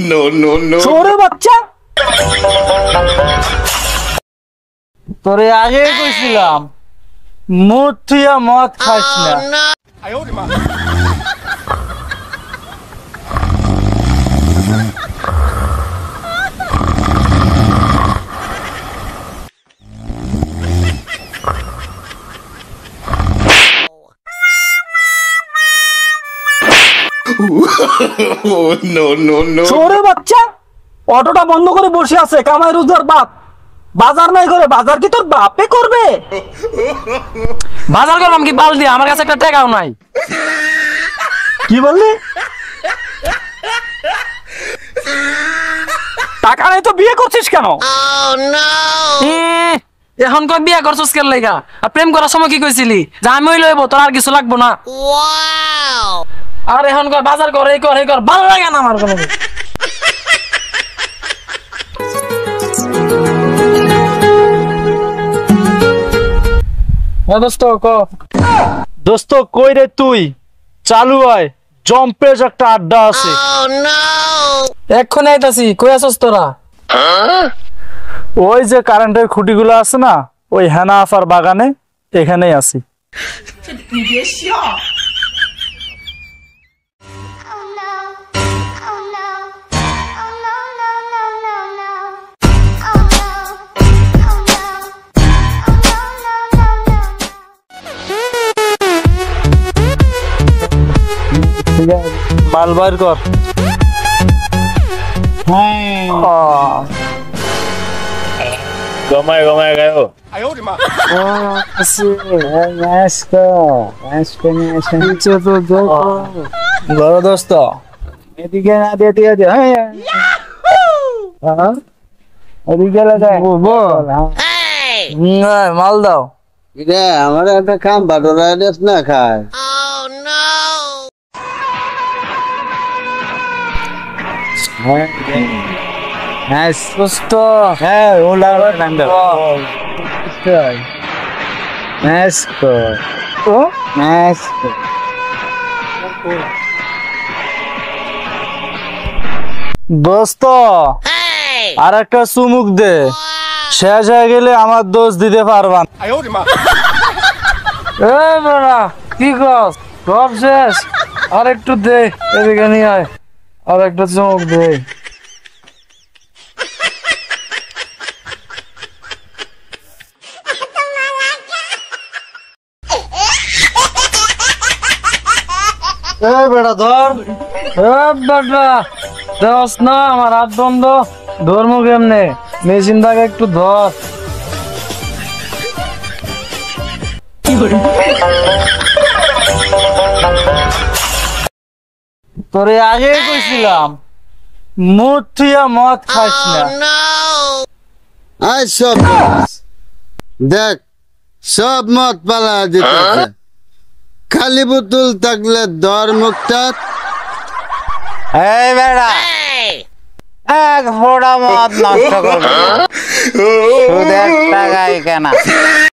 No, no, no. ছোড়ে বাচ্চা, তোরে আগে কইছিলাম মুখ থুইয়া মদ খাইস না। No, no, no. ছোড়ে বাচ্চা, অটোটা বন্ধ করে বসে আছে কামাই রোজগার বাপ, বাজার নাই করে, বাজার কি তোর বাপে করবে? বাজার করলাম কি বাল দিয়ে, আমার কাছে একটা টাকাও নাই। কি বললি? টাকা নেই তো বিয়ে করছিস কেন? এখন কই বিয়া করছস কেন লাগা? আর প্রেম করার সময় কি কইছিলি যে আমি হইলো হইব, তোর আর কিছু লাগবো না? আর এখন কই বাজার কর, এই কর, এই কর, ভালো লাগে না আমার কোনো। দোস্ত ক। দোস্ত কই রে তুই? চালু হয়, জম্পেজ একটা আড্ডা আছে। এক্ষুনি আইতাছি, কই আছস তোরা? ওই যে কারেন্টের খুঁটিগুলো আছে না, ওই হেনা আফার বাগানে, এখানেই আছি। মাল বার কর। Gomay kayo. বড় দোস্ত এদিকে না দিয়ে দিয়ে দিয়ে এদিকে মাল দাও। আমার একটা কাম বাটোরা দেশ না খায়। দোস্ত হ্যাঁ ওলা দোস্ত আর একটা চুমুক দে, শেষ হয়ে গেলে আমার দোষ দিতে পারবা না। কি কস? সব শেষ? আর একটু দে, এদিকে নিয়ে আয়, আর একটা চমক দে। বেটা ধর, বেটা দোস না, আমার হাত বন্ধ, ধর্ম কেমনে? মেশিনটাকে একটু ধর। তোরে আগে কইছিলাম মুখ থুইয়া মদ খাইস না। আই সব দেখ, সব মত পালা দিতেছে, খালি বোতল থাকলে ধর মুখটা। এই বেড়া এক ফোঁটা মদ নষ্ট করবে, শুধু একটা গাই কেনা।